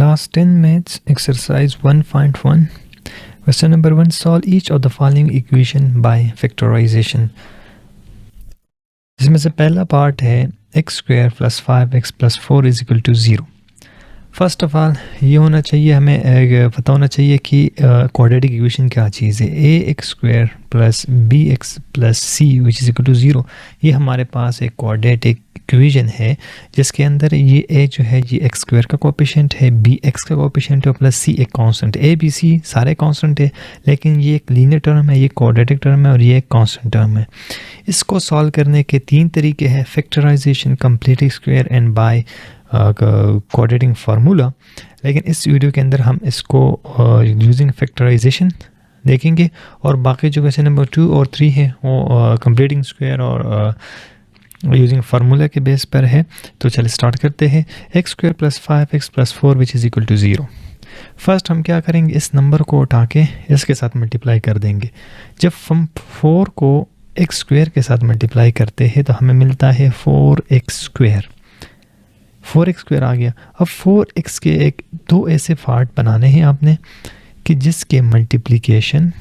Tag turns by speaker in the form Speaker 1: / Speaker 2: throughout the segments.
Speaker 1: Class 10 Maths Exercise 1.1 Question number 1 Solve each of the following equation by factorization। इसमें से पहला part है x square plus 5x plus 4 is equal to 0। First of all ये होना चाहिए, हमें पता होना चाहिए कि क्वाड्रेटिक इक्वेशन क्या चीज़ है। ax square plus bx plus c which is equal to 0, ये हमारे पास एक क्वाड्रेटिक इक्वेशन है जिसके अंदर ये a जो है ये x स्क्वायर का कोएफिशिएंट है, bx का कोएफिशिएंट है प्लस c एक कांस्टेंट। a b c सारे कांस्टेंट है, लेकिन ये एक लीनियर टर्म है, ये क्वाड्रेटिक टर्म है और ये एक कांस्टेंट टर्म है। इसको सॉल्व करने के तीन तरीके हैं, factorisation, complete square and by quadratic formula. लेकिन इस वीडियो के अंदर हम इसको यूजिंग फैक्टराइजेशन देखेंगे और बाकी जो क्वेश्चन नंबर 2 और 3 है वो कंप्लीटिंग स्क्वायर और यूजिंग फार्मूला के बेस पर है। तो चलिए स्टार्ट करते हैं। X square plus 5x plus 4 which is equal to 0। First हम क्या करेंगे, इस नंबर को उठा के इसके साथ मल्टीप्लाई कर देंगे। जब हम 4 को एक्स स्क्वायर के साथ मल्टीप्लाई करते हैं तो हमें मिलता है 4x स्क्वायर। 4x स्क्वायर आ गया। अब 4x के एक दो ऐसे पार्ट बनाने हैं आपने कि जिसके मल्टीप्लिकेशन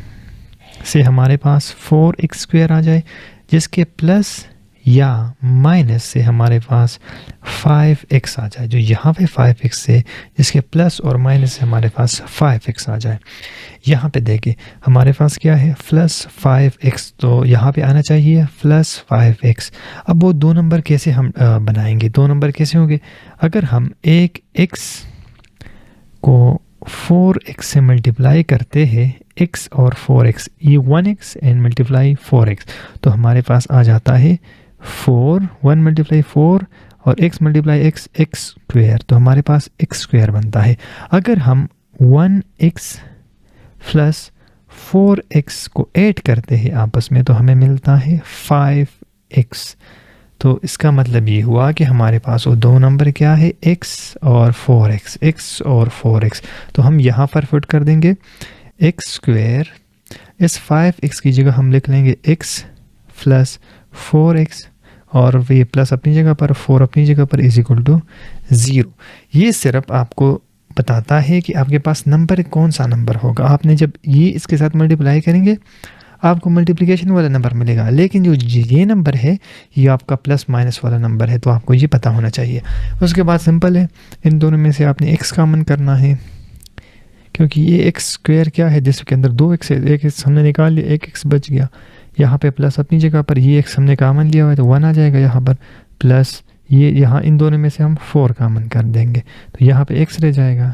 Speaker 1: से हमारे पास 4x स्क्वायर आ जाए, जिसके प्लस या माइनस से हमारे पास 5x आ जाए। जो यहाँ पे 5x से जिसके प्लस और माइनस से हमारे पास 5x आ जाए। यहाँ पे देखिए हमारे पास क्या है, प्लस 5x, तो यहाँ पे आना चाहिए प्लस 5x। अब वो दो नंबर कैसे हम बनाएंगे, दो नंबर कैसे होंगे, अगर हम एक x को 4x से मल्टीप्लाई करते हैं, x और 4x, ये 1x एंड मल्टीप्लाई 4x, तो हमारे पास आ जाता है 4, 1 मल्टीप्लाई 4 और x multiply x, x square, तो हमारे पास x स्क्वायर बनता है। अगर हम 1x प्लस 4x को ऐड करते हैं आपस में तो हमें मिलता है 5x। तो इसका मतलब ये हुआ कि हमारे पास वो दो नंबर क्या है, x और 4x, x और 4x। तो हम यहाँ पर फिट कर देंगे x स्क्वायर, इस 5x की जगह हम लिख लेंगे x प्लस 4x और ये प्लस अपनी जगह पर 4 अपनी जगह पर इज इक्वल टू 0। ये सिर्फ आपको बताता है कि आपके पास नंबर कौन सा नंबर होगा। आपने जब ये इसके साथ मल्टीप्लाई करेंगे आपको मल्टीप्लिकेशन वाला नंबर मिलेगा, लेकिन जो ये नंबर है ये आपका प्लस माइनस वाला नंबर है, तो आपको ये पता होना चाहिए। उसके बाद सिंपल है, इन दोनों में से आपने x कॉमन करना है, क्योंकि ये x स्क्वायर क्या है जिसके अंदर 2x है, एक x हमने निकाल लिया, एक x बच गया। यहाँ पे प्लस अपनी जगह पर, ये x हमने कॉमन लिया हुआ है तो 1 आ जाएगा यहाँ पर, प्लस ये यहाँ इन दोनों में से हम 4 कॉमन कर देंगे तो यहाँ पे x रह जाएगा,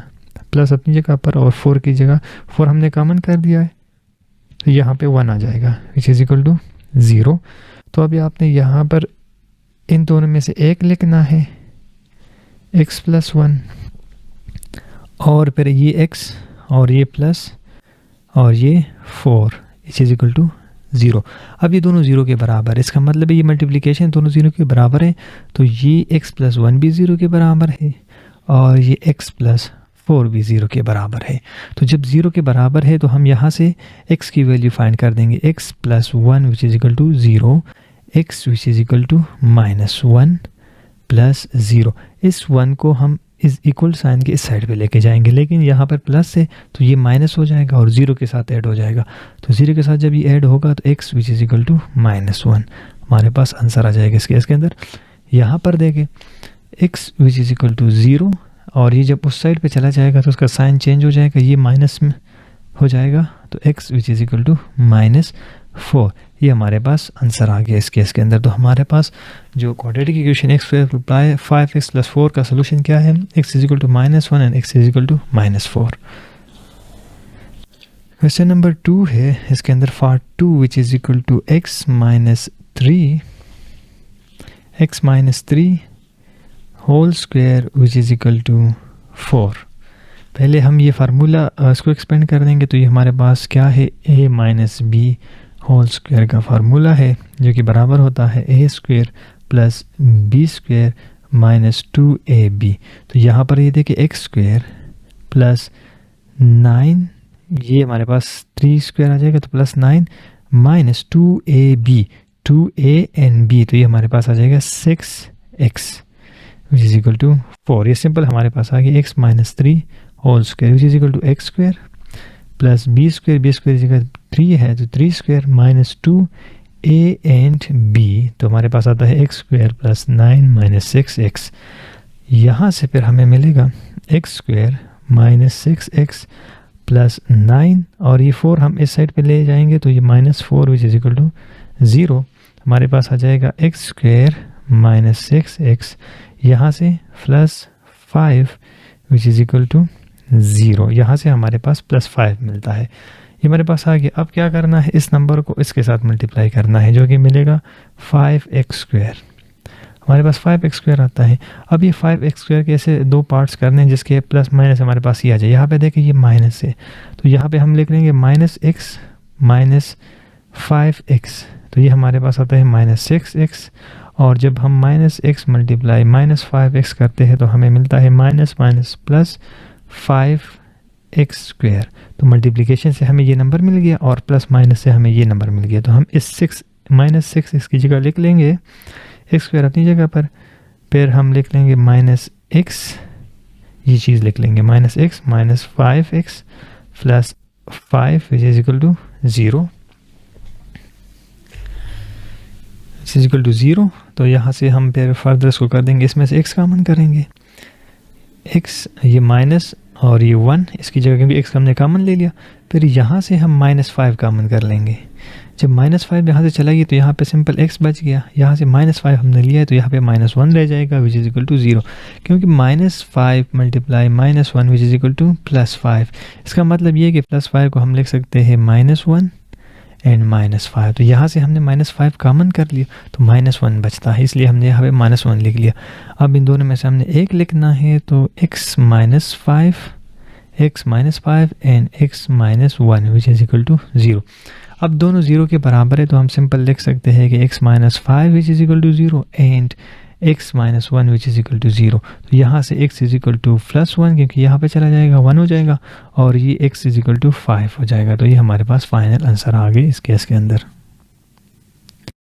Speaker 1: प्लस अपनी जगह पर और 4 की जगह 4 हमने कॉमन कर दिया है तो यहाँ पे 1 आ जाएगा विच इज़ इक्वल टू 0। तो अभी आपने यहाँ पर इन दोनों में से एक लिखना है, x प्लस 1 और फिर ये x और ये प्लस और ये 4 विच इज़ इक्वल टू 0। अब ये दोनों 0 के बराबर है, इसका मतलब है ये मल्टीप्लिकेशन दोनों 0 के बराबर है, तो ये x प्लस 1 भी 0 के बराबर है और ये x प्लस 4 भी 0 के बराबर है। तो जब 0 के बराबर है तो हम यहाँ से x की वैल्यू फाइंड कर देंगे, x plus 1 which is equal to 0, x which is equal to minus 1 plus 0। इस 1 को हम इस इक्वल साइन के इस साइड पे लेके जाएंगे, लेकिन यहाँ पर प्लस है तो ये माइनस हो जाएगा और 0 के साथ ऐड हो जाएगा। तो 0 के साथ जब ये ऐड होगा तो x which is equal to minus 1 हमारे पास आंसर आ जाएगा इसके अंदर। यहाँ पर देखें x which is equal to 0 और ये जब उस साइड पे चला जाएगा तो उसका साइन चेंज हो जाएगा, ये माइनस में हो जाएगा, तो x which is equal to minus 4, ये हमारे पास आंसर आ गया इस केस के अंदर। तो हमारे पास जो quadratic equation x square plus 5x plus 4 का सोल्यूशन क्या है, x is equal to minus 1 and x is equal to minus 4। Question number 2 है, इसके अंदर part 2 which is equal to x minus 3 whole square which is equal to 4। पहले हम ये formula इसको एक्सपेंड कर देंगे, तो ये हमारे पास क्या है, a minus b whole square का फार्मूला है जो कि बराबर होता है a square plus b square minus 2ab। तो यहाँ पर ये देखिए x स्क्वायर प्लस 9, ये हमारे पास 3 स्क्वायर आ जाएगा तो plus 9 minus 2ab, 2a and b, तो ये हमारे पास आ जाएगा 6x which is equal to 4। ये सिंपल हमारे पास आ गया x minus 3 whole square which is equal to x square plus b square is equal 3 है तो 3 square minus 2 a and b, तो हमारे पास आता है x square plus 9 minus 6x। यहाँ से फिर हमें मिलेगा x square minus 6x plus 9 और ये 4 हम इस साइड पे ले जाएंगे तो ये minus 4 which is equal to 0। हमारे पास आ जाएगा एक्स स्क्वायर माइनस 6x यहाँ से plus 5 which is equal to 0। यहाँ से हमारे पास प्लस 5 मिलता है। ये हमारे पास आ गया। अब क्या करना है, इस नंबर को इसके साथ मल्टीप्लाई करना है जो कि मिलेगा 5x स्क्वायर। हमारे पास 5x स्क्वायर आता है। अब ये 5x स्क्वायर के ऐसे दो पार्ट्स करने हैं जिसके प्लस माइनस हमारे पास ये आ जाए। यहाँ पे देखिए ये माइनस है तो यहाँ पे हम लिख लेंगे माइनस x माइनस 5x, तो ये हमारे पास आता है माइनस 6x। और जब हम minus x multiply minus 5x करते हैं तो हमें मिलता है minus minus plus 5x square. तो मल्टीप्लिकेशन से हमें ये नंबर मिल गया और प्लस माइनस से हमें ये नंबर मिल गया। तो हम इस माइनस 6x की जगह लिख लेंगे एक्स स्क्वायर अपनी जगह पर, फिर हम लिख लेंगे माइनस x, ये चीज़ लिख लेंगे minus x minus 5x plus 5 which is equal to 0 is equal to 0। तो यहाँ से हम फिर फर्दर इसको कर देंगे, इसमें से x कॉमन करेंगे, x ये माइनस और ये 1 इसकी जगह क्योंकि x हमने कॉमन ले लिया। फिर यहाँ से हम माइनस 5 कॉमन कर लेंगे। जब माइनस 5 यहाँ से चला गया तो यहाँ पे सिंपल x बच गया। यहाँ से माइनस 5 हमने लिया है तो यहाँ पे माइनस 1 रह जाएगा विच इज़ इक्वल टू 0, क्योंकि minus 5 multiply minus 1 which is equal to plus 5। इसका मतलब ये कि प्लस 5 को हम लिख सकते हैं माइनस 1 एंड माइनस 5। तो यहाँ से हमने माइनस 5 कॉमन कर लिया तो माइनस 1 बचता है, इसलिए हमने यहाँ पे माइनस 1 लिख लिया। अब इन दोनों में से हमने एक लिखना है तो x minus 5 and x minus 1 which is equal to 0। अब दोनों 0 के बराबर है तो हम सिंपल लिख सकते हैं कि x minus 5 which is equal to 0 and x minus 1 which is equal to 0। तो यहाँ से x is equal to plus 1 क्योंकि यहाँ पे चला जाएगा 1 हो जाएगा और ये x इज़ इक्वल टू 5 हो जाएगा। तो ये हमारे पास फाइनल आंसर आ गए इस केस के अंदर।